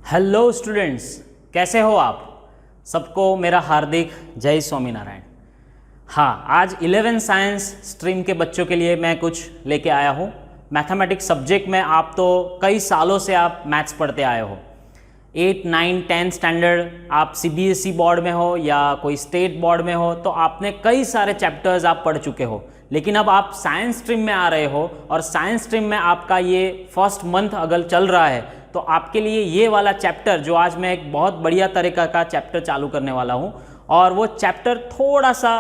Hello students, कैसे हो आप? सबको मेरा हार्दिक जय स्वामीनारायण। हाँ, आज 11 साइंस स्ट्रीम के बच्चों के लिए मैं कुछ लेके आया हूँ। मैथमेटिक्स सब्जेक्ट में आप तो कई सालों से आप मैथ्स पढ़ते आए हो। 8, 9, 10 स्टैंडर्ड आप सीबीएसई बोर्ड में हो या कोई स्टेट बोर्ड में हो तो आपने कई सारे चैप्टर्स आप पढ़ चुके हो। लेकिन अब आप साइंस स्ट्रीम में आ रहे हो और साइंस स्ट्रीम में आपका ये फर्स्ट मंथ अगर चल रहा है तो आपके लिए ये वाला चैप्टर जो आज मैं एक बहुत बढ़िया तरीका का चैप्टर चालू करने वाला हूँ, और वो चैप्टर थोड़ा सा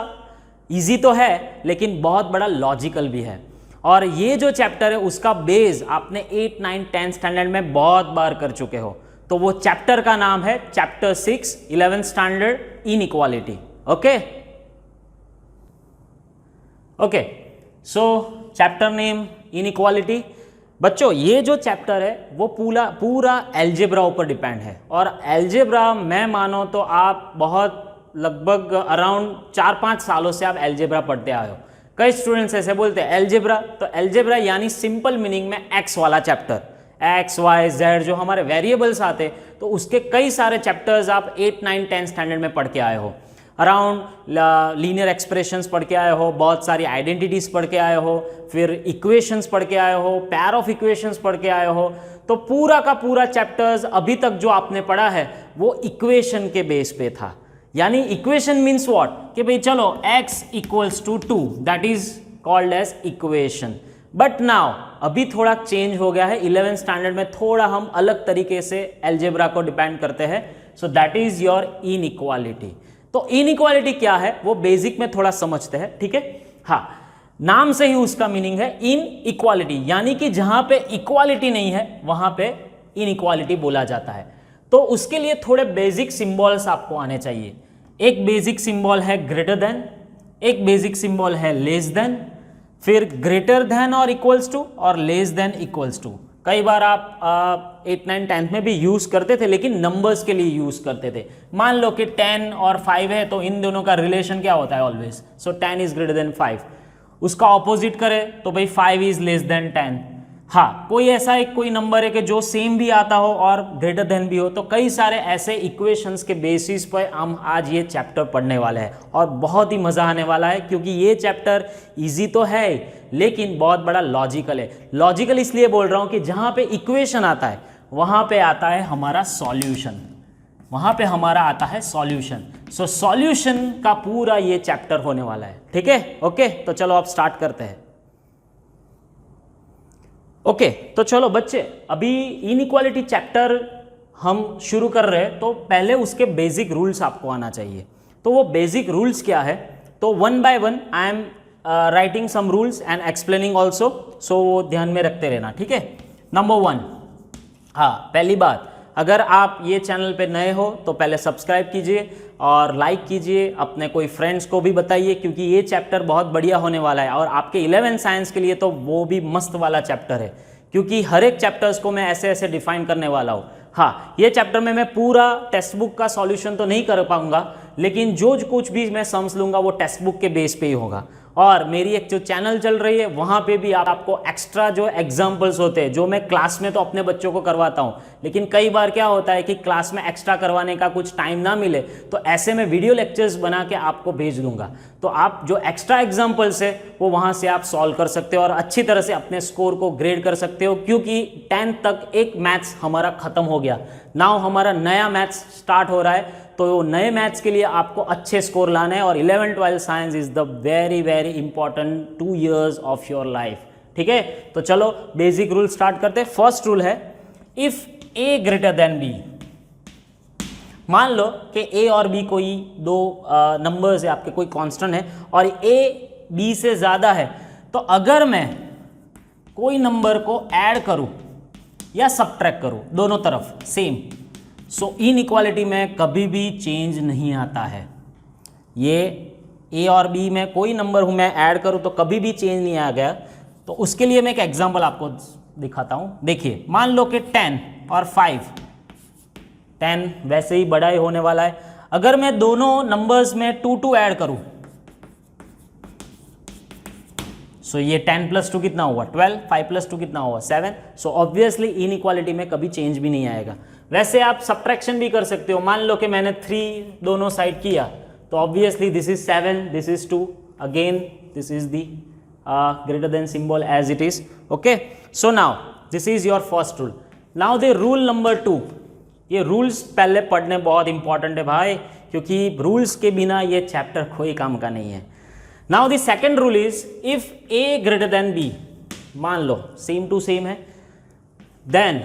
इजी तो है लेकिन बहुत बड़ा लॉजिकल भी है। और ये जो चैप्टर है उसका बेस आपने 8, 9, 10 स्टैंडर्ड में बहुत बार कर चुके हो। तो वो चैप्टर का नाम है chapter 6 11th standard inequality. Okay, सो चैप्टर नेम इनइक्वालिटी। बच्चों, ये जो चैप्टर है वो पूरा एल्जेब्रा ऊपर डिपेंड है। और एल्जेब्रा मैं मानो तो आप बहुत लगभग अराउंड 4-5 सालों से आप एल्जेब्रा पढ़ते आए हो। कई स्टूडेंट्स ऐसे बोलते हैं एल्जेब्रा, तो एल्जेब्रा यानी सिंपल मीनिंग में एक्स वाला चैप्टर, एक्स वाई जेड जो हमारे वेरिएबल्स आते, तो उसके कई सारे चैप्टर्स आप 8, 9, 10 स्टैंडर्ड में पढ़ के आए हो। अराउंड लीनियर एक्सप्रेशंस पढ़ के आए हो, बहुत सारी आइडेंटिटीज पढ़ के आए हो, फिर इक्वेशंस पढ़ के आए हो, पेयर ऑफ इक्वेशंस पढ़ के आए हो। तो पूरा का पूरा चैप्टर्स अभी तक जो आपने पढ़ा है वो इक्वेशन के बेस पे था। यानी इक्वेशन मीन्स व्हाट, कि भाई चलो x equals to 2, that is called as equation. But now अभी थोड़ा चेंज हो गया है। 11th स्टैंडर्ड में थोड़ा हम अलग तरीके से एल्जेब्रा को डिपेंड करते हैं। So that is your inequality. तो इनइक्वालिटी क्या है वो बेसिक में थोड़ा समझते हैं, ठीक है। हाँ, नाम से ही उसका मीनिंग है इनइक्वालिटी, यानी कि जहां पे इक्वालिटी नहीं है वहां पे इनइक्वालिटी बोला जाता है। तो उसके लिए थोड़े बेसिक सिंबल्स आपको आने चाहिए। एक बेसिक सिंबल है ग्रेटर देन, एक बेसिक सिंबल है लेस देन, फिर ग्रेटर देन और इक्वल्स टू, और लेस देन इक्वल्स टू। कई बार आप 8, 9, 10 में भी यूज करते थे लेकिन नंबर्स के लिए यूज करते थे। मान लो कि 10 और 5 है तो इन दोनों का रिलेशन क्या होता है always, so 10 is greater than 5। उसका ऑपोजिट करें तो भाई 5 इज लेस देन 10। हाँ, कोई ऐसा एक कोई नंबर है कि जो सेम भी आता हो और ग्रेटर देन भी हो। तो कई सारे ऐसे इक्वेशंस के बेसिस पर हम आज ये चैप्टर पढ़ने वाले हैं और बहुत ही मज़ा आने वाला है, क्योंकि ये चैप्टर इजी तो है लेकिन बहुत बड़ा लॉजिकल है। लॉजिकल इसलिए बोल रहा हूँ कि जहाँ पे इक्वेशन आता है वहाँ पे आता है हमारा सॉल्यूशन, वहाँ पे हमारा आता है सॉल्यूशन। सो सॉल्यूशन का पूरा ये चैप्टर होने वाला है, ठीक है। ओके, तो चलो अब स्टार्ट करते हैं। ओके, तो चलो बच्चे, अभी इनइक्वालिटी चैप्टर हम शुरू कर रहे हैं तो पहले उसके बेसिक रूल्स आपको आना चाहिए। तो वो बेसिक रूल्स क्या है, तो 1 by 1 I am writing some rules and explaining also, so वो ध्यान में रखते रहना, ठीक है। नंबर 1, हाँ, पहली बात, अगर आप ये चैनल पे नए हो तो पहले सब्सक्राइब कीजिए और लाइक कीजिए, अपने कोई फ्रेंड्स को भी बताइए, क्योंकि ये चैप्टर बहुत बढ़िया होने वाला है। और आपके 11 साइंस के लिए तो वो भी मस्त वाला चैप्टर है, क्योंकि हर एक चैप्टर्स को मैं ऐसे ऐसे डिफाइन करने वाला हूँ। हाँ, ये चैप्टर में मैं पूरा टेक्स्ट बुक का सॉल्यूशन तो नहीं कर पाऊंगा, लेकिन जो कुछ भी मैं समझ लूँगा वो टेक्स्ट बुक के बेस पे ही होगा। और मेरी एक जो चैनल चल रही है वहाँ पे भी आपको एक्स्ट्रा जो एग्जाम्पल्स होते हैं, जो मैं क्लास में तो अपने बच्चों को करवाता हूँ, लेकिन कई बार क्या होता है कि क्लास में एक्स्ट्रा करवाने का कुछ टाइम ना मिले, तो ऐसे में वीडियो लेक्चर्स बना के आपको भेज दूंगा। तो आप जो एक्स्ट्रा एग्जाम्पल्स है वो वहाँ से आप सॉल्व कर सकते हो और अच्छी तरह से अपने स्कोर को ग्रेड कर सकते हो, क्योंकि 10th तक एक मैथ्स हमारा खत्म हो गया। नाउ हमारा नया मैथ्स स्टार्ट हो रहा है, तो नए मैथ्स के लिए आपको अच्छे स्कोर लाने हैं। और 11, 12 science is the very very important 2 years of your life, ठीक है। तो चलो बेसिक रूल स्टार्ट करते हैं। फर्स्ट रूल है, if a greater than b. मान लो कि ए और बी कोई दो नंबर्स है आपके, कोई कांस्टेंट है और ए बी से ज्यादा है, तो अगर मैं कोई नंबर को ऐड करूं या सबट्रैक्ट करूं, दोनों तरफ सेम, सो इनइक्वालिटी में कभी भी चेंज नहीं आता है। ये ए और बी में कोई नंबर हूं मैं ऐड करूं तो कभी भी चेंज नहीं आ गया। तो उसके लिए मैं एक एग्जांपल आपको दिखाता हूं। देखिए, मान लो कि 10 और 5, 10 वैसे ही बड़ा ही होने वाला है। अगर मैं दोनों नंबर्स में 2 2 ऐड करूं, सो ये 10 + 2 कितना हुआ 12, 5 + 2 कितना हुआ 7। सो ऑब्वियसली इनइक्वालिटी में कभी चेंज भी नहीं आएगा। वैसे आप सब्ट्रैक्शन भी कर सकते हो, मान लो कि मैंने 3 दोनों साइड किया तो obviously this is 7, this is 2, again this is the greater than symbol as it is. Okay, so now this is your first rule. Now the rule number 2, ये रूल्स पहले पढ़ने बहुत इंपॉर्टेंट है भाई, क्योंकि रूल्स के बिना ये चैप्टर कोई काम का नहीं है। Now the second rule is if a greater than b, मान लो सेम टू सेम है, देन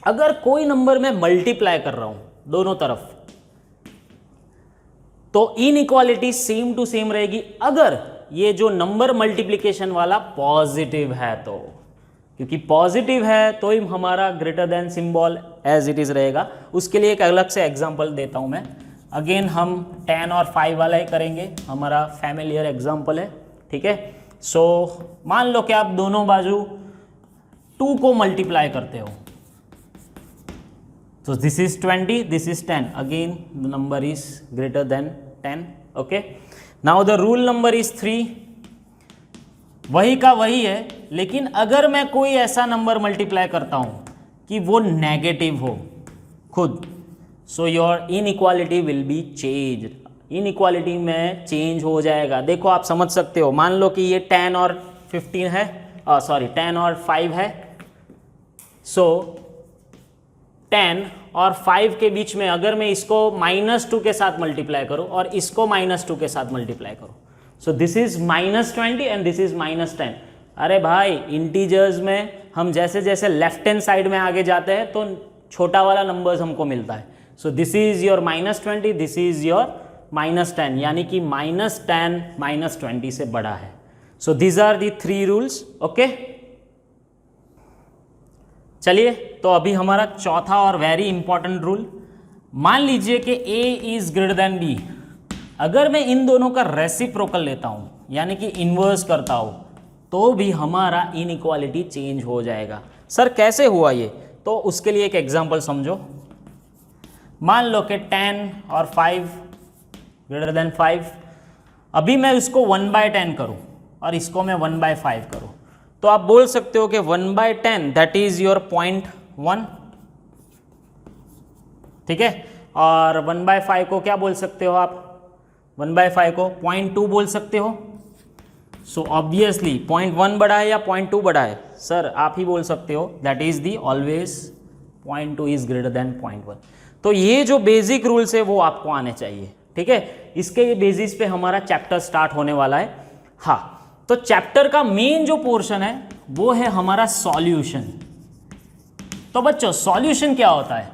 अगर कोई नंबर मैं मल्टीप्लाई कर रहा हूं दोनों तरफ तो इनइक्वालिटी सेम टू सेम रहेगी अगर ये जो नंबर मल्टीप्लिकेशन वाला पॉजिटिव है तो, क्योंकि पॉजिटिव है तो ही हमारा greater than symbol as it is रहेगा। उसके लिए एक अलग से एग्जांपल देता हूं मैं। अगेन हम 10 और 5 वाला ही करेंगे, हमारा फैमिलियर एग्जांपल है, ठीक है। सो मान लो कि आप दोनों बाजू 2 को मल्टीप्लाई करते हो, तो this is 20, this is 10, again the number is greater than 10। Okay, now the rule number is 3, वही का वही है, लेकिन अगर मैं कोई ऐसा नंबर मल्टीप्लाई करता हूं कि वो नेगेटिव हो खुद, so your inequality will be change, inequality में चेंज हो जाएगा। देखो आप समझ सकते हो, मान लो कि ये 10 और 15 है, 10 और 5 है, सो 10 और 5 के बीच में अगर मैं इसको -2 के साथ मल्टीप्लाई करूं और इसको -2 के साथ मल्टीप्लाई करूं, सो this is -20 and this is -10। अरे भाई इंटीजर्स में हम जैसे जैसे लेफ्ट हैंड साइड में आगे जाते हैं तो छोटा वाला नंबर्स हमको मिलता है। So this is your -20, this is your -10, यानी कि -10 -20 से बड़ा है। So these are the 3 rules. Okay, चलिए तो अभी हमारा चौथा और वेरी इंपॉर्टेंट रूल, मान लीजिए कि A is greater than B, अगर मैं इन दोनों का रेसिप्रोकल लेता हूं यानी कि इन्वर्स करता हूं तो भी हमारा इनइक्वालिटी चेंज हो जाएगा। सर कैसे हुआ ये? तो उसके लिए एक एग्जांपल समझो। मान लो कि 10 और 5 ग्रेटर देन 5, अभी मैं इसको 1/10 करूं और इसको मैं 1/5 करूं, तो आप बोल सकते हो कि 1/10 दैट इज योर 0.1, ठीक है, और 1/5 को क्या बोल सकते हो आप? 1/5 को 0.2 बोल सकते हो। सो ऑब्वियसली 0.1 बड़ा है या 0.2 बड़ा है? सर आप ही बोल सकते हो, that is the always 0.2 is greater than 0.1। तो ये जो बेसिक रूल्स है वो आपको आने चाहिए, ठीक है। इसके बेसिस पे हमारा चैप्टर स्टार्ट होने वाला है। हाँ, तो चैप्टर का मेन जो पोर्शन है वो है हमारा सॉल्यूशन। तो बच्चों सॉल्यूशन क्या होता है?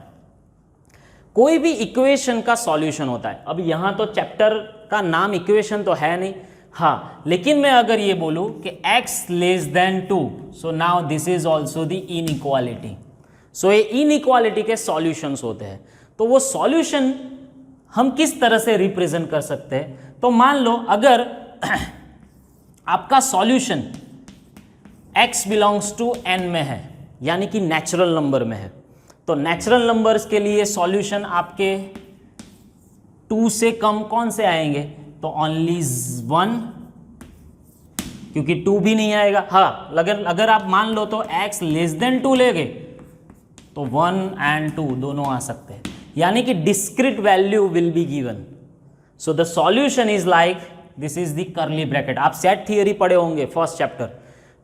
कोई भी इक्वेशन का सॉल्यूशन होता है। अब यहां तो चैप्टर का नाम इक्वेशन तो है नहीं, हाँ, लेकिन मैं अगर ये बोलूं कि x less than 2, so now this is also the inequality. So ये इनइक्वालिटी के सॉल्यूशंस होते हैं। तो वो सॉल्यूशन हम किस तरह से रिप्रेजेंट कर सकते हैं? तो मान लो अगर आपका solution x belongs to n में है, यानी कि नेचुरल नंबर में है, तो नेचुरल नंबर्स के लिए सॉल्यूशन आपके 2 से कम कौन से आएंगे? तो ओनली 1, क्योंकि 2 भी नहीं आएगा। हाँ, अगर आप मान लो तो x लेस देन 2 लेंगे तो 1 एंड 2 दोनों आ सकते हैं, यानी कि discrete value will be given. So the solution is like this is the curly bracket. आप सेट थियरी पढ़े होंगे फर्स्ट चैप्टर,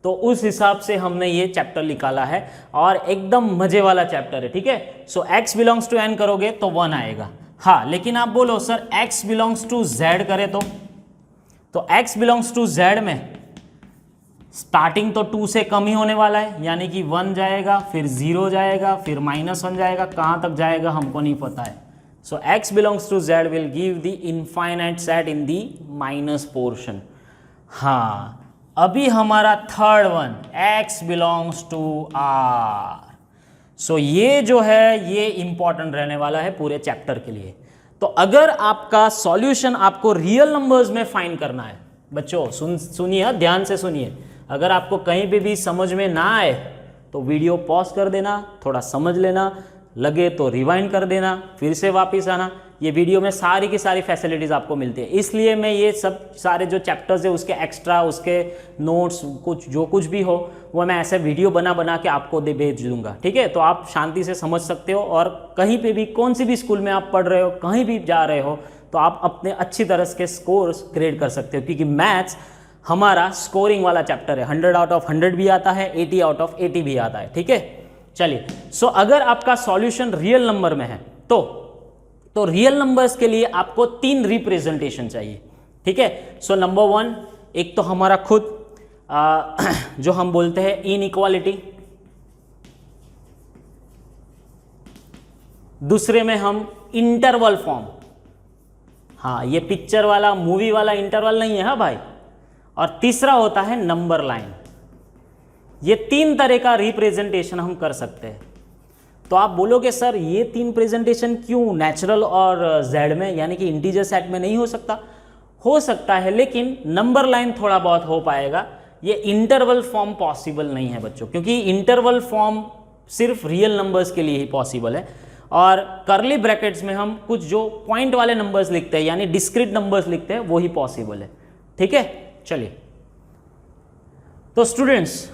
तो उस हिसाब से हमने ये चैप्टर निकाला है और एकदम मजे वाला चैप्टर है, ठीक है। So x belongs to n करोगे तो 1 आएगा। हाँ, लेकिन आप बोलो sir x belongs to z करे तो x बिलोंग्स टू z में स्टार्टिंग तो 2 से कम ही होने वाला है, यानी कि 1 जाएगा, फिर 0 जाएगा, फिर -1 जाएगा, कहाँ तक जाएगा हमको नहीं पता है। So x belongs to z will give the infinite set in the minus portion. हाँ, अभी हमारा third one x belongs to r। So ये जो है ये इंपॉर्टेंट रहने वाला है पूरे चैप्टर के लिए। तो अगर आपका सॉल्यूशन आपको रियल नंबर्स में फाइंड करना है, बच्चों सुनिए, ध्यान से सुनिए, अगर आपको कहीं पे भी समझ में ना आए तो वीडियो पॉज कर देना, थोड़ा समझ लेना, लगे तो रिवाइंड कर देना, फिर से वापस आना, ये वीडियो में सारी की सारी फैसिलिटीज़ आपको मिलती है, इसलिए मैं ये सब सारे जो चैप्टर्स है उसके एक्स्ट्रा, उसके नोट्स, कुछ जो कुछ भी हो वो मैं ऐसे वीडियो बना बना के आपको भेज दूंगा, ठीक है। तो आप शांति से समझ सकते हो, और कहीं पे भी कौन सी भी स्कूल में आप पढ़ रहे हो, कहीं भी जा रहे हो, तो आप अपने अच्छी तरह के स्कोर्स क्रिएट कर सकते हो, क्योंकि मैथ्स हमारा स्कोरिंग वाला चैप्टर है। 100 आउट ऑफ 100 भी आता है, 80 आउट ऑफ 80 भी आता है, ठीक है। चलिए, सो अगर आपका सॉल्यूशन रियल नंबर में है तो रियल नंबर्स के लिए आपको 3 रिप्रेजेंटेशन चाहिए, ठीक है। सो नंबर 1, एक तो हमारा खुद जो हम बोलते हैं इनइक्वालिटी, दूसरे में हम इंटरवल फॉर्म, हाँ ये पिक्चर वाला, मूवी वाला इंटरवल नहीं है, हाँ भाई, और तीसरा होता है नंबर लाइन। ये 3 तरह का रिप्रेजेंटेशन हम कर सकते हैं। तो आप बोलोगे सर ये 3 प्रेजेंटेशन क्यों नेचुरल और जेड में, यानी कि इंटीजर सेट में नहीं हो सकता? हो सकता है, लेकिन नंबर लाइन थोड़ा बहुत हो पाएगा। ये इंटरवल फॉर्म पॉसिबल नहीं है बच्चों, क्योंकि इंटरवल फॉर्म सिर्फ रियल नंबर्स के लिए ही पॉसिबल है, और करली ब्रैकेट्स में हम कुछ जो पॉइंट वाले नंबर्स लिखते हैं, यानी डिस्क्रीट नंबर्स लिखते हैं, वो ही पॉसिबल है, ठीक है। चलिए, तो स्टूडेंट्स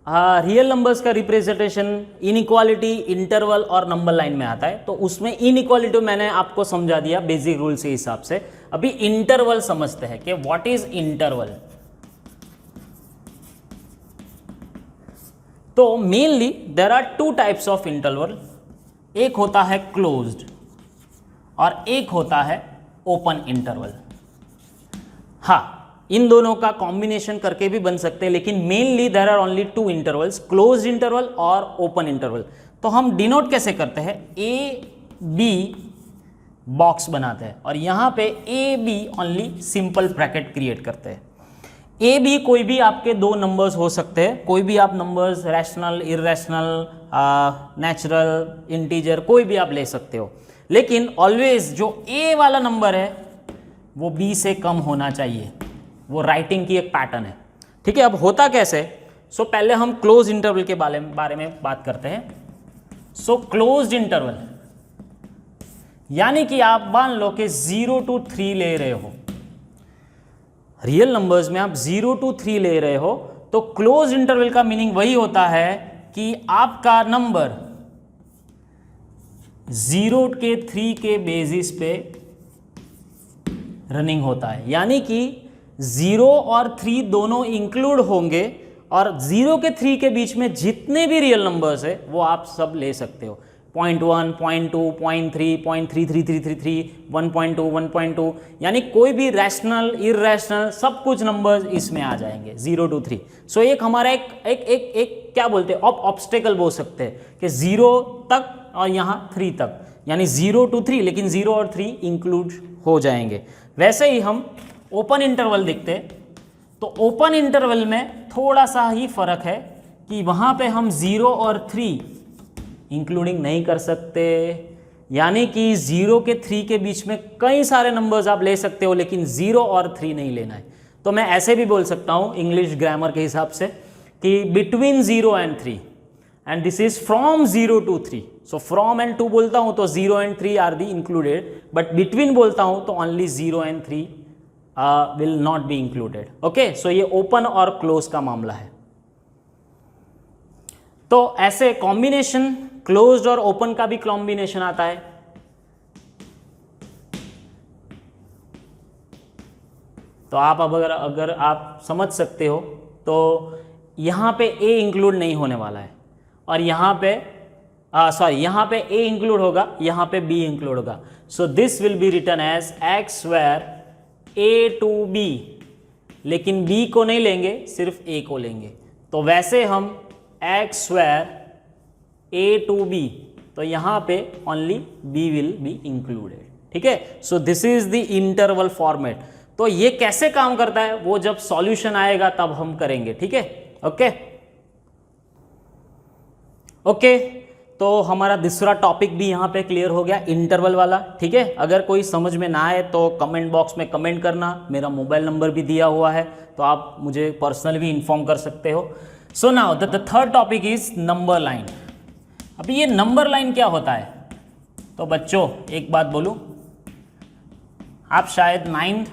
रियल नंबर्स का रिप्रेजेंटेशन इनइक्वालिटी, इंटरवल और नंबर लाइन में आता है। तो उसमें इनइक्वालिटी मैंने आपको समझा दिया बेसिक रूल के हिसाब से। अभी इंटरवल समझते हैं कि व्हाट इज इंटरवल। तो mainly there are 2 types of interval, एक होता है क्लोज्ड और एक होता है ओपन इंटरवल। हाँ, इन दोनों का कॉम्बिनेशन करके भी बन सकते हैं, लेकिन mainly there are only 2 intervals, closed interval और ओपन इंटरवल। तो हम डिनोट कैसे करते हैं? ए बी बॉक्स बनाते हैं, और यहाँ पे a b only simple bracket create करते हैं। ए बी कोई भी आपके 2 नंबर्स हो सकते हैं, कोई भी आप numbers, rational, irrational, natural, integer, कोई भी आप ले सकते हो, लेकिन ऑलवेज जो ए वाला नंबर है वो बी से कम होना चाहिए। वो राइटिंग की एक पैटर्न है, ठीक है। अब होता कैसे? सो पहले हम क्लोज इंटरवल के बारे में बात करते हैं। सो क्लोज्ड इंटरवल यानी कि आप मान लो कि 0 to 3 ले रहे हो, रियल नंबर्स में आप 0 to 3 ले रहे हो, तो क्लोज इंटरवल का मीनिंग वही होता है कि आपका नंबर 0 के 3 के बेसिस पे रनिंग होता है, यानी कि 0 और 3 दोनों इंक्लूड होंगे, और 0 के 3 के बीच में जितने भी रियल नंबर्स है वो आप सब ले सकते हो। 0.1, 0.2, 0.3, 0.33333, 1.2, 1.2, यानी कोई भी रैशनल, इररैशनल, सब कुछ नंबर्स इसमें आ जाएंगे 0 to 3। सो एक हमारा एक क्या बोलते हैं, ऑब्स्टेकल बोल सकते हैं कि 0 तक और यहाँ 3 तक, यानी 0 to 3, लेकिन 0 और 3 इंक्लूड हो जाएंगे। वैसे ही हम ओपन इंटरवल देखते हैं, तो ओपन इंटरवल में थोड़ा सा ही फर्क है कि वहाँ पे हम 0 और 3 इंक्लूडिंग नहीं कर सकते, यानी कि 0 के 3 के बीच में कई सारे नंबर्स आप ले सकते हो, लेकिन 0 और 3 नहीं लेना है। तो मैं ऐसे भी बोल सकता हूँ इंग्लिश ग्रामर के हिसाब से कि between 0 and 3, and this is from 0 to 3। So from and 2 बोलता हूँ तो 0 and 3 are the included, but between बोलता हूँ तो only 0 and 3 will not be included. Okay, so ये ओपन और क्लोज का मामला है। तो ऐसे कॉम्बिनेशन क्लोज्ड और ओपन का भी कॉम्बिनेशन आता है। तो आप अगर आप समझ सकते हो तो यहाँ पे a इंक्लूड नहीं होने वाला है, और यहाँ पे यहाँ पे a इंक्लूड होगा, यहाँ पे b इंक्लूड होगा। So this will be written as x square a to b, लेकिन b को नहीं लेंगे, सिर्फ a को लेंगे। तो वैसे हम x square a to b, तो यहाँ पे only b will be included, ठीक है। So this is the interval format. तो ये कैसे काम करता है वो जब सॉल्यूशन आएगा तब हम करेंगे, ठीक है। ओके ओके, तो हमारा दूसरा टॉपिक भी यहाँ पे क्लियर हो गया, इंटरवल वाला, ठीक है। अगर कोई समझ में ना आए तो कमेंट बॉक्स में कमेंट करना, मेरा मोबाइल नंबर भी दिया हुआ है, तो आप मुझे पर्सनली भी इन्फॉर्म कर सकते हो। So now the third topic is number line. अभी ये नंबर लाइन क्या होता है? तो बच्चों एक बात बोलूं, आप शायद 9th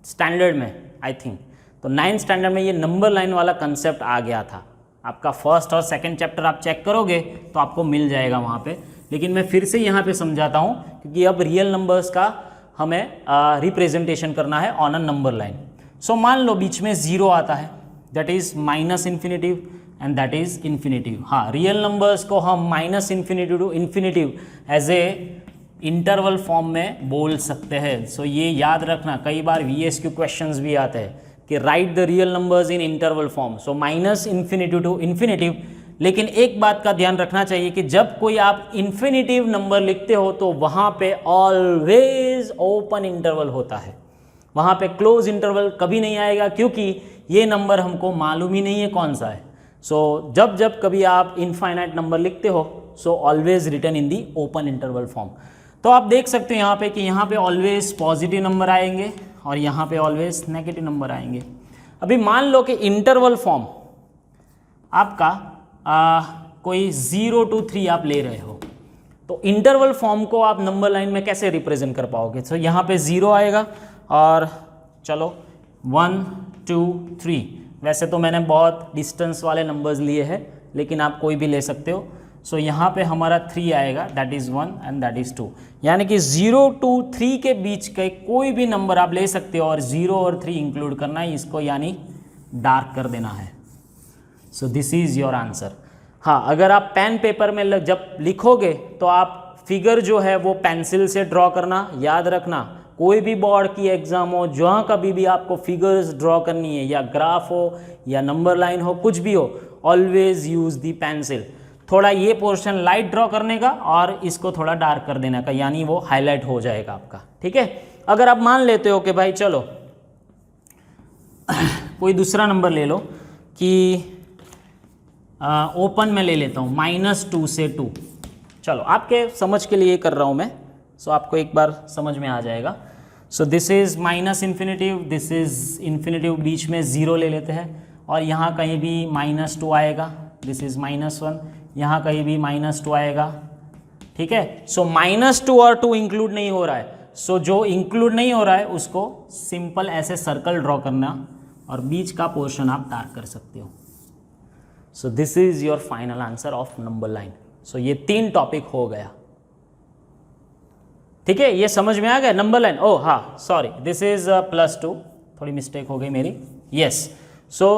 स्टैंडर्ड में, आई थिंक, तो 9th स्टैंडर्ड में ये नंबर लाइन वाला कंसेप्ट आ गया था। आपका फर्स्ट और सेकंड चैप्टर आप चेक करोगे तो आपको मिल जाएगा वहाँ पे, लेकिन मैं फिर से यहाँ पे समझाता हूँ क्योंकि अब रियल नंबर्स का हमें रिप्रेजेंटेशन करना है on a number line. So मान लो बीच में 0 आता है, that is minus infinity and that is infinity. हाँ, रियल नंबर्स को हम minus infinity to infinity as a interval form में बोल सकते हैं। सो ये याद रखना, कई बार VSQ क्वेश्चंस भी आते हैं कि right the real numbers in interval form, so minus infinity to infinity. लेकिन एक बात का ध्यान रखना चाहिए कि जब कोई आप इन्फिनिटिव नंबर लिखते हो तो वहाँ पे ऑलवेज ओपन इंटरवल होता है, वहाँ पे क्लोज इंटरवल कभी नहीं आएगा, क्योंकि ये नंबर हमको मालूम ही नहीं है कौन सा है। सो जब जब कभी आप इनफाइनाइट नंबर लिखते हो, so always written in the open interval form. तो आप देख सकते हो यहाँ पे कि यहाँ पे ऑलवेज पॉजिटिव नंबर आएंगे और यहाँ पे ऑलवेज नेगेटिव नंबर आएंगे। अभी मान लो कि इंटरवल फॉर्म आपका कोई 0 to 3 आप ले रहे हो, तो इंटरवल फॉर्म को आप नंबर लाइन में कैसे रिप्रेजेंट कर पाओगे? तो यहाँ पे 0 आएगा और चलो 1 2 3, वैसे तो मैंने बहुत डिस्टेंस वाले नंबर्स लिए हैं लेकिन आप कोई भी ले सकते हो। सो यहाँ पे हमारा 3 आएगा, that is 1 and that is 2, यानी कि 0 to 3 के बीच के कोई भी नंबर आप ले सकते हो और 0 और 3 इंक्लूड करना है इसको, यानी डार्क कर देना है। So this is your answer. हाँ, अगर आप पेन पेपर में जब लिखोगे तो आप फिगर जो है वो पेंसिल से ड्रॉ करना, याद रखना कोई भी बोर्ड की एग्जाम हो, जहाँ कभी भी आपको फिगर्स ड्रॉ करनी है, या ग्राफ हो या नंबर लाइन हो, कुछ भी हो, ऑलवेज यूज़ दी पेंसिल। थोड़ा ये पोर्शन लाइट ड्रॉ करने का और इसको थोड़ा डार्क कर देने का, यानी वो हाईलाइट हो जाएगा आपका, ठीक है। अगर आप मान लेते हो कि भाई चलो कोई दूसरा नंबर ले लो कि ओपन में ले लेता हूँ -2 से 2, चलो आपके समझ के लिए कर रहा हूँ मैं, सो आपको एक बार समझ में आ जाएगा। So this is minus infinitive, this is infinitive, बीच में 0 ले लेते हैं और यहाँ कहीं भी -2 आएगा, दिस इज़ -1, यहाँ कहीं भी -2 आएगा, ठीक है। सो -2 और 2 इंक्लूड नहीं हो रहा है, सो जो इंक्लूड नहीं हो रहा है उसको सिंपल ऐसे सर्कल ड्रॉ करना और बीच का पोर्शन आप डार्क कर सकते हो। So this is your final answer of number line. So ये 3 टॉपिक हो गया, ठीक है, ये समझ में आ गया नंबर लाइन। ओह हाँ, सॉरी, दिस इज +2, थोड़ी मिस्टेक हो गई मेरी, yes. So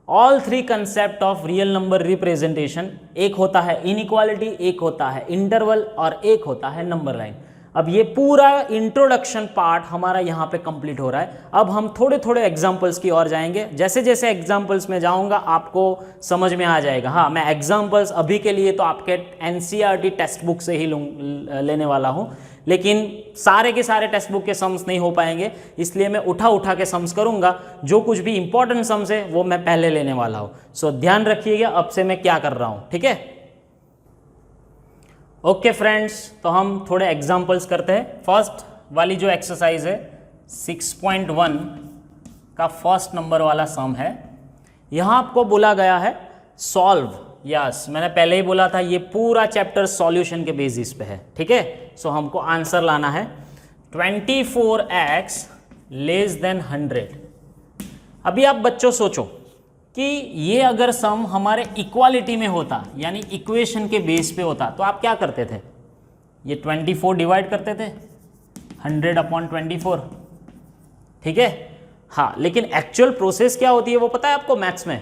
all 3 concept of real number representation, एक होता है इनइक्वालिटी, एक होता है इंटरवल और एक होता है नंबर लाइन। अब ये पूरा इंट्रोडक्शन पार्ट हमारा यहाँ पे कंप्लीट हो रहा है। अब हम थोड़े थोड़े एग्जांपल्स की ओर जाएंगे, जैसे जैसे एग्जांपल्स में जाऊँगा आपको समझ में आ जाएगा। हाँ, मैं एग्जांपल्स अभी के लिए तो आपके NCERT टेक्स्ट बुक से ही लेने वाला हूँ, लेकिन सारे के सारे टेक्स्ट बुक के सम्स नहीं हो पाएंगे, इसलिए मैं उठा के सम्स करूँगा। जो कुछ भी इंपॉर्टेंट सम्स है वो मैं पहले लेने वाला हूँ। सो ध्यान रखिएगा अब से मैं क्या कर रहा हूँ, ठीक है। ओके फ्रेंड्स, तो हम थोड़े एग्जांपल्स करते हैं। फर्स्ट वाली जो एक्सरसाइज है 6.1 का फर्स्ट नंबर वाला सम है। यहाँ आपको बोला गया है सॉल्व, यस, मैंने पहले ही बोला था ये पूरा चैप्टर सॉल्यूशन के बेसिस पे है, ठीक है। सो हमको आंसर लाना है 24x लेस देन 100। अभी आप बच्चों सोचो कि ये अगर सम हमारे इक्वालिटी में होता, यानी इक्वेशन के बेस पे होता, तो आप क्या करते थे? ये 24 डिवाइड करते थे 100/24, ठीक है। हाँ, लेकिन एक्चुअल प्रोसेस क्या होती है वो पता है आपको? मैथ्स में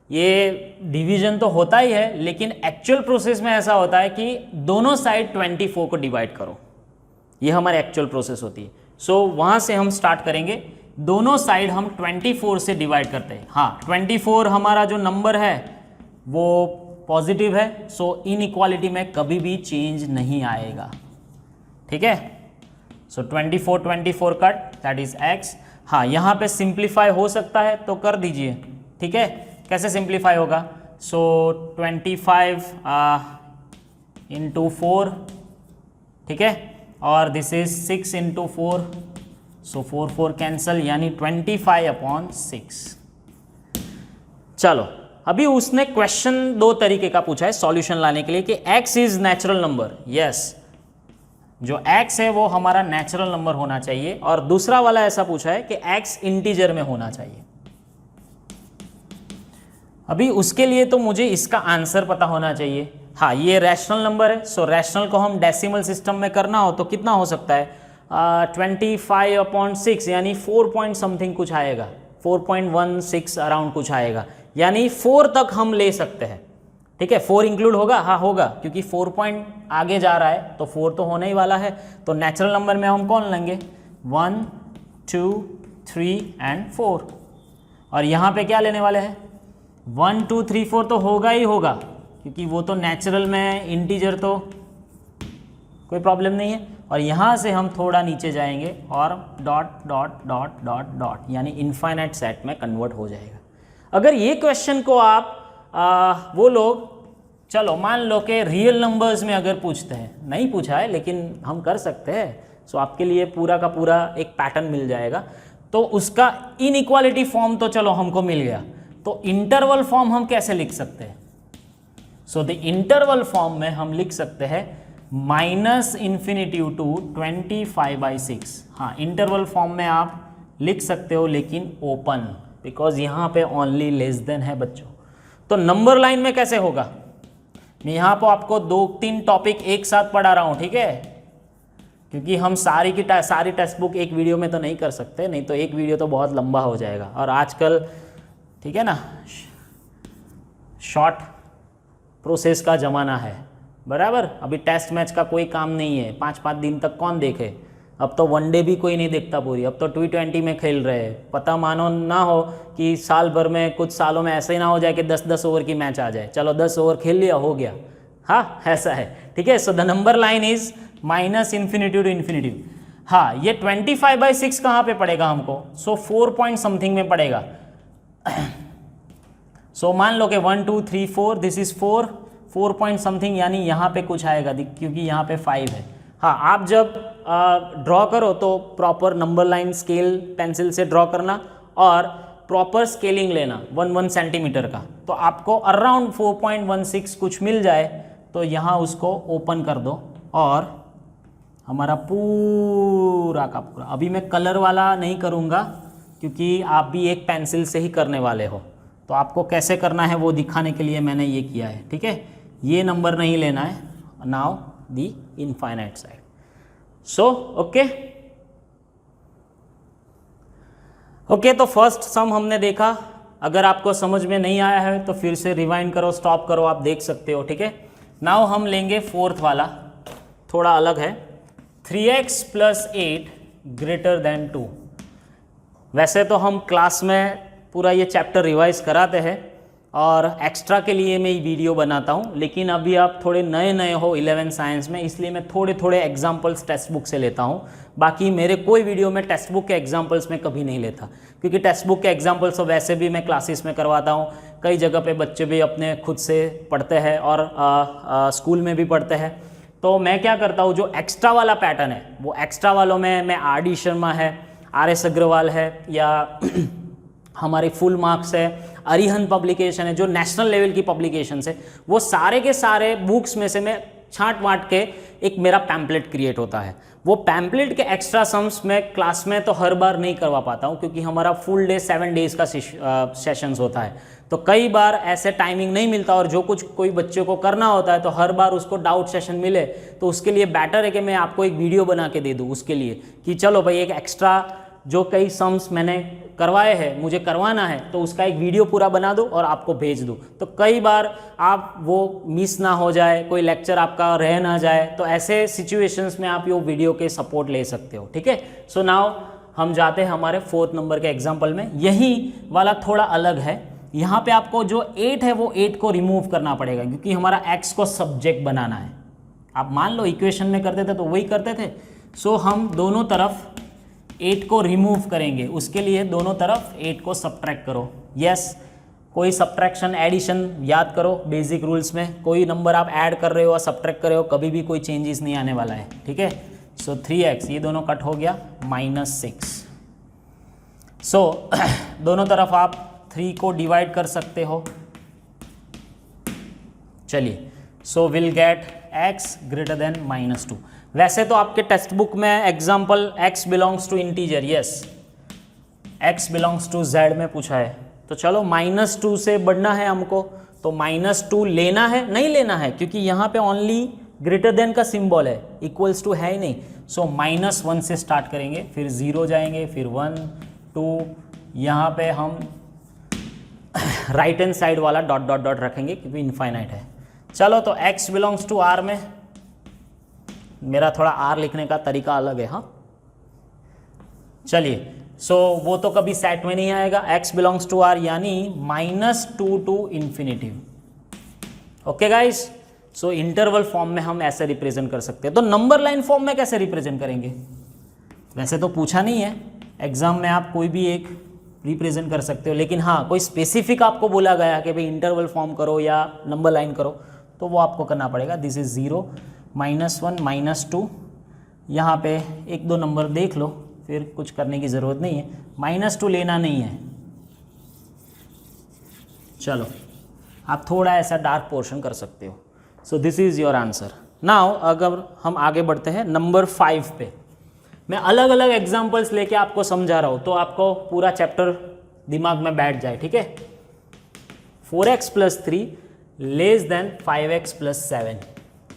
ये डिवीजन तो होता ही है, लेकिन एक्चुअल प्रोसेस में ऐसा होता है कि दोनों साइड 24 को डिवाइड करो, ये हमारी एक्चुअल प्रोसेस होती है। सो वहाँ से हम स्टार्ट करेंगे, दोनों साइड हम 24 से डिवाइड करते हैं। हाँ, 24 हमारा जो नंबर है वो पॉजिटिव है, सो इनइक्वालिटी में कभी भी चेंज नहीं आएगा, ठीक है। सो 24 कट, दैट इज x। हाँ, यहाँ पे सिंप्लीफाई हो सकता है तो कर दीजिए, ठीक है। कैसे सिंप्लीफाई होगा? सो 25 × 4, ठीक है, और दिस इज 6 × 4, सो 4 कैंसल, यानी 25/6। चलो, अभी उसने क्वेश्चन 2 तरीके का पूछा है सॉल्यूशन लाने के लिए कि x is natural number, yes, जो x है वो हमारा नेचुरल नंबर होना चाहिए, और दूसरा वाला ऐसा पूछा है कि x इंटीजर में होना चाहिए। अभी उसके लिए तो मुझे इसका आंसर पता होना चाहिए। हाँ, ये रैशनल नंबर है, सो रैशनल को हम डेसिमल सिस्टम में करना हो तो कितना हो सकता है, 25/6 यानी 4 पॉइंट समथिंग कुछ आएगा, 4.16 अराउंड कुछ आएगा, यानी 4 तक हम ले सकते हैं। ठीक है, 4 इंक्लूड होगा, हाँ होगा, क्योंकि 4 पॉइंट आगे जा रहा है तो 4 तो होने ही वाला है। तो नेचुरल नंबर में हम कौन लेंगे, 1 2 3 एंड 4, और यहाँ पे क्या लेने वाले हैं, 1 2 3 4 तो होगा ही होगा, क्योंकि वो तो नेचुरल में इंटीजर तो कोई प्रॉब्लम नहीं है। और यहाँ से हम थोड़ा नीचे जाएंगे और dot dot dot dot dot यानी इनफाइनाइट सेट में कन्वर्ट हो जाएगा। अगर ये क्वेश्चन को आप वो लोग, चलो मान लो कि रियल नंबर्स में अगर पूछते हैं, नहीं पूछा है लेकिन हम कर सकते हैं, सो आपके लिए पूरा का पूरा एक पैटर्न मिल जाएगा। तो उसका इनइक्वालिटी फॉर्म तो चलो हमको मिल गया, तो इंटरवल फॉर्म हम कैसे लिख सकते हैं, सो द इंटरवल फॉर्म में हम लिख सकते हैं -∞ टू 25/6। हाँ, इंटरवल फॉर्म में आप लिख सकते हो, लेकिन ओपन, बिकॉज यहाँ पे ओनली लेस देन है बच्चों। तो नंबर लाइन में कैसे होगा, मैं यहाँ पर आपको 2-3 टॉपिक एक साथ पढ़ा रहा हूँ, ठीक है, क्योंकि हम सारी टेक्स्ट बुक एक वीडियो में तो नहीं कर सकते, नहीं तो एक वीडियो तो बहुत लंबा हो जाएगा। और आजकल ठीक है ना, शॉर्ट प्रोसेस का ज़माना है, बराबर। अभी टेस्ट मैच का कोई काम नहीं है, 5-5 दिन तक कौन देखे, अब तो वनडे भी कोई नहीं देखता पूरी, अब तो T20 में खेल रहे हैं। पता मानो ना हो कि साल भर में, कुछ सालों में ऐसा ही ना हो जाए कि 10-10 ओवर की मैच आ जाए, चलो 10 ओवर खेल लिया हो गया, हाँ ऐसा है, ठीक है। So the number line is -∞ to ∞। हाँ, ये 25/6 कहाँ पे पड़ेगा हमको, सो 4 पॉइंट समथिंग में पड़ेगा। सो मान लो कि 1 2 3 4, दिस इज 4 पॉइंट समथिंग, यानी यहाँ पे कुछ आएगा, क्योंकि यहाँ पे 5 है। हाँ, आप जब ड्रॉ करो तो proper number line scale pencil से ड्रॉ करना, और प्रॉपर स्केलिंग लेना 1 सेंटीमीटर का, तो आपको अराउंड 4.16 कुछ मिल जाए। तो यहाँ उसको ओपन कर दो, और हमारा पूरा का पूरा, अभी मैं कलर वाला नहीं करूँगा क्योंकि आप भी एक पेंसिल से ही करने वाले हो, तो आपको कैसे करना है वो दिखाने के लिए मैंने ये किया है, ठीक है। ये नंबर नहीं लेना है, now the infinite side. So okay, तो फर्स्ट सम हमने देखा। अगर आपको समझ में नहीं आया है तो फिर से रिवाइंड करो, स्टॉप करो, आप देख सकते हो, ठीक है। नाउ हम लेंगे फोर्थ वाला, थोड़ा अलग है, 3x + 8 > 2। वैसे तो हम क्लास में पूरा ये चैप्टर रिवाइज कराते हैं और एक्स्ट्रा के लिए मैं ये वीडियो बनाता हूँ, लेकिन अभी आप थोड़े नए हो 11 साइंस में, इसलिए मैं थोड़े एग्जाम्पल्स टेक्स्ट बुक से लेता हूँ। बाकी मेरे कोई वीडियो में टेक्स्ट बुक के एग्जाम्पल्स में कभी नहीं लेता, क्योंकि टेक्स्ट बुक के एग्जाम्पल्स तो वैसे भी मैं क्लासेस में करवाता हूँ, कई जगह पे बच्चे भी अपने खुद से पढ़ते हैं और स्कूल में भी पढ़ते हैं। तो मैं क्या करता हूँ, जो एक्स्ट्रा वाला पैटर्न है वो एक्स्ट्रा वालों में मैं RD शर्मा है, RS अग्रवाल है, या हमारे फुल मार्क्स है, अरिहंत पब्लिकेशन है, जो नेशनल लेवल की पब्लिकेशंस है, वो सारे के सारे बुक्स में से मैं छांट वाट के एक मेरा पैम्पलेट क्रिएट होता है। वो पैम्पलेट के एक्स्ट्रा सम्स मैं क्लास में तो हर बार नहीं करवा पाता हूँ, क्योंकि हमारा फुल डे 7 डेज का सेशंस होता है, तो कई बार ऐसे टाइमिंग नहीं मिलता, और जो कुछ कोई बच्चे को करना होता है तो हर बार उसको डाउट सेशन मिले, तो उसके लिए बेटर है कि मैं आपको एक वीडियो बना के दे दूँ उसके लिए, कि चलो भाई एक एक्स्ट्रा जो कई सम्स मैंने करवाए हैं, मुझे करवाना है, तो उसका एक वीडियो पूरा बना दो और आपको भेज दूँ। तो कई बार आप वो मिस ना हो जाए, कोई लेक्चर आपका रह ना जाए, तो ऐसे सिचुएशंस में आप ये वीडियो के सपोर्ट ले सकते हो, ठीक है। सो नाउ हम जाते हैं हमारे 4th नंबर के एग्जाम्पल में। यही वाला थोड़ा अलग है, यहाँ पे आपको जो 8 है वो 8 को रिमूव करना पड़ेगा, क्योंकि हमारा x को सब्जेक्ट बनाना है। आप मान लो इक्वेशन में करते थे तो वही करते थे, सो हम दोनों तरफ 8 को रिमूव करेंगे, उसके लिए दोनों तरफ 8 को सब्ट्रैक्ट करो। यस, कोई सब्ट्रैक्शन एडिशन याद करो बेसिक रूल्स में, कोई नंबर आप ऐड कर रहे हो और सब्ट्रैक्ट कर रहे हो, कभी भी कोई चेंजेस नहीं आने वाला है, ठीक है। सो 3x, ये दोनों कट हो गया, -6। सो दोनों तरफ आप 3 को डिवाइड कर सकते हो। चलिए, so will get x greater than -2। वैसे तो आपके टेक्स्ट बुक में example x belongs to integer, yes x belongs to z में पूछा है, तो चलो -2 से बढ़ना है हमको, तो -2 लेना है नहीं लेना है, क्योंकि यहाँ पे ओनली ग्रेटर देन का सिंबल है, इक्वल्स टू है ही नहीं। सो -1 से स्टार्ट करेंगे, फिर 0 जाएंगे, फिर 1 2, यहाँ पे हम राइट हैंड साइड वाला डॉट डॉट डॉट रखेंगे क्योंकि इनफाइनाइट है। चलो तो x बिलोंग्स टू r में, मेरा थोड़ा r लिखने का तरीका अलग है, हाँ चलिए। सो वो तो कभी सेट में नहीं आएगा, x बिलोंग्स टू r यानी -2 to infinity. Okay guys, so interval form में हम ऐसे रिप्रेजेंट कर सकते हैं। तो नंबर लाइन फॉर्म में कैसे रिप्रेजेंट करेंगे? वैसे तो पूछा नहीं है, एग्जाम में आप कोई भी एक रिप्रेजेंट कर सकते हो, लेकिन हाँ कोई स्पेसिफिक आपको बोला गया कि भाई इंटरवल फॉर्म करो या नंबर लाइन करो, तो वो आपको करना पड़ेगा। दिस इज 0 -1 -2, यहाँ पे 1-2 नंबर देख लो, फिर कुछ करने की ज़रूरत नहीं है, -2 लेना नहीं है। चलो आप थोड़ा ऐसा डार्क पोर्शन कर सकते हो। So this is your answer. Now अगर हम आगे बढ़ते हैं नंबर 5 पे, मैं अलग अलग एग्जाम्पल्स लेके आपको समझा रहा हूँ तो आपको पूरा चैप्टर दिमाग में बैठ जाए, ठीक है। 4x + 3 < 5x + 7।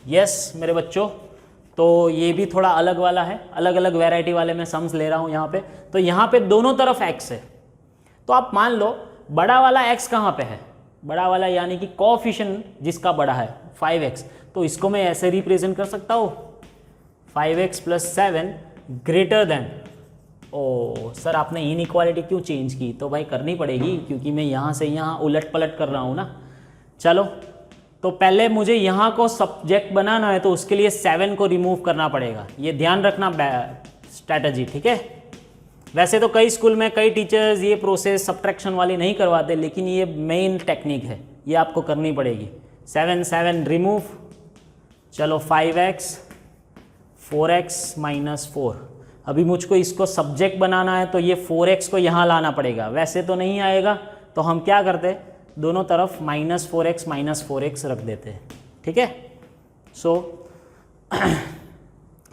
यस मेरे बच्चों, तो ये भी थोड़ा अलग वाला है, अलग अलग वैरायटी वाले मैं सम्स ले रहा हूँ यहाँ पे। तो यहाँ पे दोनों तरफ x है, तो आप मान लो बड़ा वाला x कहाँ पे है, बड़ा वाला यानी कि कोएफिशिएंट जिसका बड़ा है 5x, तो इसको मैं ऐसे रिप्रेजेंट कर सकता हूँ 5x + 7 ग्रेटर देन। ओ सर आपने इनइक्वालिटी क्यों चेंज की? तो भाई करनी पड़ेगी क्योंकि मैं यहाँ से यहाँ उलट पलट कर रहा हूँ ना। चलो तो पहले मुझे यहाँ को सब्जेक्ट बनाना है, तो उसके लिए 7 को रिमूव करना पड़ेगा, ये ध्यान रखना स्ट्रैटेजी, ठीक है। वैसे तो कई स्कूल में कई टीचर्स ये प्रोसेस सब्ट्रैक्शन वाली नहीं करवाते, लेकिन ये मेन टेक्निक है, ये आपको करनी पड़ेगी। 7 रिमूव, चलो 5x 4x - 4। अभी मुझको इसको सब्जेक्ट बनाना है, तो ये 4x को यहाँ लाना पड़ेगा, वैसे तो नहीं आएगा, तो हम क्या करते, दोनों तरफ -4x - 4x रख देते हैं, ठीक है। सो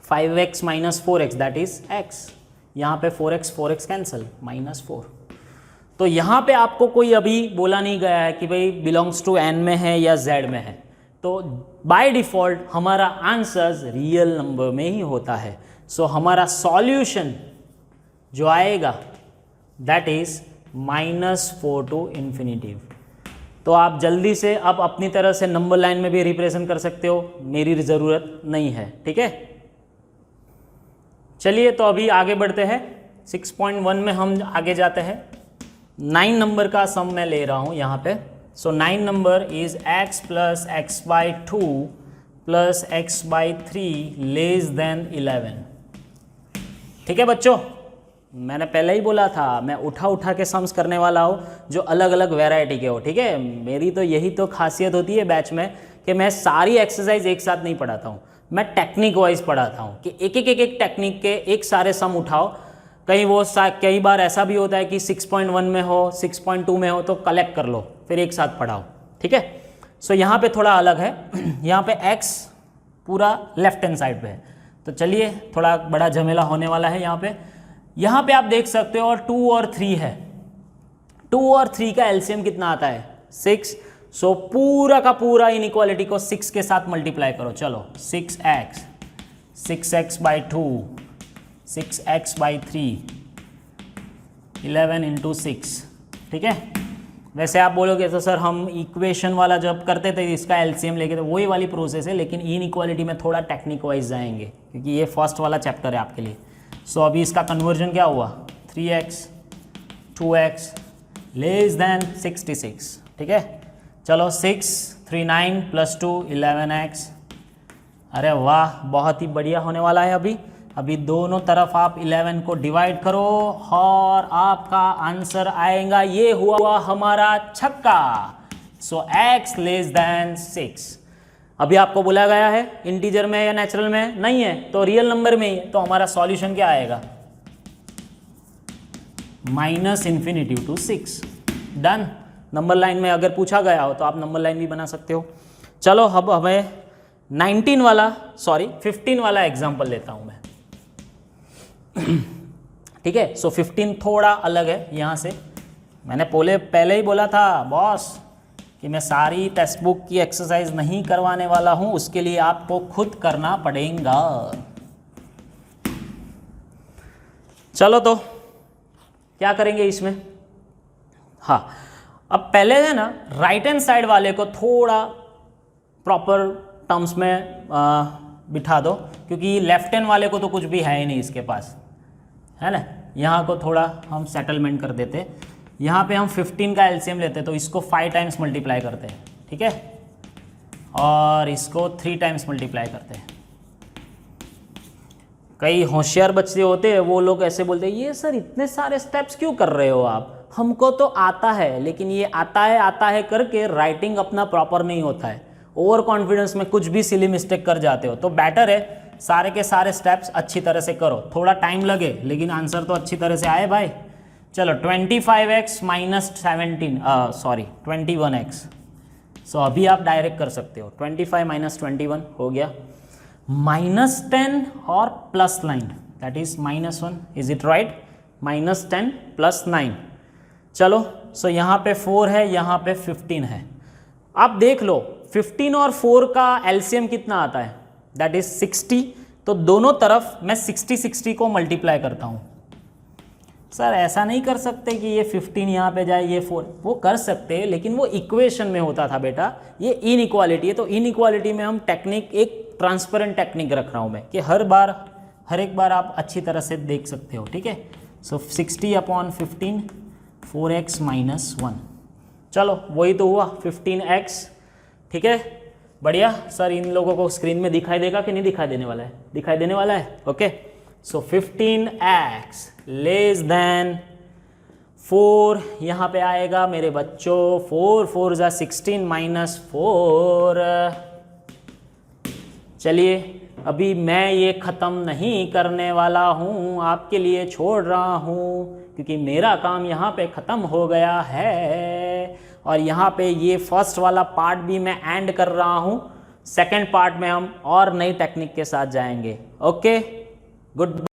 5x - 4x that is x, यहाँ पे 4x कैंसिल -4। तो यहाँ पे आपको कोई अभी बोला नहीं गया है कि भाई बिलोंग्स टू n में है या z में है, तो बाय डिफ़ॉल्ट हमारा आंसर्स रियल नंबर में ही होता है। सो हमारा सॉल्यूशन जो आएगा दैट इज -4 टू इन्फिनिटिव। तो आप जल्दी से अब अपनी तरह से नंबर लाइन में भी रिप्रेजेंट कर सकते हो, मेरी ज़रूरत नहीं है, ठीक है। चलिए तो अभी आगे बढ़ते हैं, 6.1 में हम आगे जाते हैं। 9 नंबर का सम मैं ले रहा हूँ यहाँ पे। सो 9 number is x + x/2 + x/3 < 11। ठीक है बच्चों, मैंने पहले ही बोला था मैं उठा के सम्स करने वाला हूँ जो अलग अलग वैरायटी के हो, ठीक है। मेरी तो यही तो खासियत होती है बैच में कि मैं सारी एक्सरसाइज एक साथ नहीं पढ़ाता हूँ, मैं टेक्निक वाइज पढ़ाता हूँ कि एक टेक्निक के एक सारे सम उठाओ। कई बार ऐसा भी होता है कि 6.1 में हो, 6.2 में हो, तो कलेक्ट कर लो फिर एक साथ पढ़ाओ, ठीक है। सो यहाँ पे थोड़ा अलग है, यहाँ पे x पूरा लेफ्ट हैंड साइड पे है, तो चलिए थोड़ा बड़ा झमेला होने वाला है यहाँ पे आप देख सकते हो, और 2 और 3 है। 2 और 3 का एलसीएम कितना आता है? 6। सो पूरा का पूरा इनइक्वालिटी को 6 के साथ मल्टीप्लाई करो। चलो 6x 6x/2 6x/3 11 × 6, ठीक है। वैसे आप बोलोगे तो सर हम इक्वेशन वाला जब करते थे इसका एलसीएम लेके, तो वही वाली प्रोसेस है, लेकिन इनइक्वालिटी में थोड़ा टेक्निक वाइज जाएंगे क्योंकि ये फर्स्ट वाला चैप्टर है आपके लिए। सो अभी इसका कन्वर्जन क्या हुआ? 3x 2x < 66, ठीक है। चलो 6 3 9 + 2 11x। अरे वाह, बहुत ही बढ़िया होने वाला है। अभी दोनों तरफ आप 11 को डिवाइड करो और आपका आंसर आएगा, ये हुआ हमारा छक्का। सो x < 6। अभी आपको बोला गया है इंटीजर में या नेचुरल में नहीं है, तो रियल नंबर में ही है, तो हमारा सॉल्यूशन क्या आएगा? -∞ to 6। डन। नंबर लाइन में अगर पूछा गया हो तो आप नंबर लाइन भी बना सकते हो। चलो अब हमें 19 वाला, सॉरी 15 वाला एग्जाम्पल लेता हूं मैं। ठीक है, सो 15 थोड़ा अलग है यहाँ से। मैंने पहले ही बोला था बॉस कि मैं सारी टेक्स्ट बुक की एक्सरसाइज नहीं करवाने वाला हूं, उसके लिए आपको खुद करना पड़ेगा। चलो तो क्या करेंगे इसमें, हाँ अब पहले है ना राइट हैंड साइड वाले को थोड़ा प्रॉपर टर्म्स में बिठा दो, क्योंकि लेफ्ट हैंड वाले को तो कुछ भी है ही नहीं इसके पास, है ना। यहाँ को थोड़ा हम सेटलमेंट कर देते, यहाँ पे हम 15 का एलसीएम लेते तो इसको 5 टाइम्स मल्टीप्लाई करते हैं, ठीक है, और इसको 3 टाइम्स मल्टीप्लाई करते हैं। कई होशियार बच्चे होते हैं वो लोग ऐसे बोलते हैं ये सर इतने सारे स्टेप्स क्यों कर रहे हो आप, हमको तो आता है, लेकिन ये आता है करके राइटिंग अपना प्रॉपर नहीं होता है, ओवर कॉन्फिडेंस में कुछ भी सिली मिस्टेक कर जाते हो। तो बेटर है सारे के सारे स्टेप्स अच्छी तरह से करो, थोड़ा टाइम लगे लेकिन आंसर तो अच्छी तरह से आए भाई। चलो 25x माइनस 21x, सो अभी आप डायरेक्ट कर सकते हो, 25 माइनस 21 हो गया, -10 और +9 that is -1, is it right, -10 + 9। चलो सो यहाँ पे 4 है, यहाँ पे 15 है। आप देख लो 15 और 4 का एलसीएम कितना आता है, दैट इज 60। तो दोनों तरफ मैं 60 को मल्टीप्लाई करता हूँ। सर ऐसा नहीं कर सकते कि ये 15 यहाँ पे जाए ये 4, वो कर सकते हैं लेकिन वो इक्वेशन में होता था बेटा, ये इनइक्वालिटी है। तो इनइक्वालिटी में हम टेक्निक, एक ट्रांसपेरेंट टेक्निक रख रहा हूँ मैं कि हर एक बार आप अच्छी तरह से देख सकते हो, ठीक है। सो 60/15 4x माइनस 1, चलो वही तो हुआ 15x, ठीक है, बढ़िया। सर इन लोगों को स्क्रीन में दिखाई देगा कि नहीं दिखाई देने वाला है, दिखाई देने वाला है, ओके। सो 15x लेस देन 4, यहाँ पे आएगा मेरे बच्चों 4 4 = 16 माइनस 4। चलिए अभी मैं ये ख़त्म नहीं करने वाला हूँ, आपके लिए छोड़ रहा हूँ क्योंकि मेरा काम यहाँ पे ख़त्म हो गया है। और यहाँ पे ये फर्स्ट वाला पार्ट भी मैं एंड कर रहा हूँ, सेकंड पार्ट में हम और नई टेक्निक के साथ जाएंगे। Okay, good bye.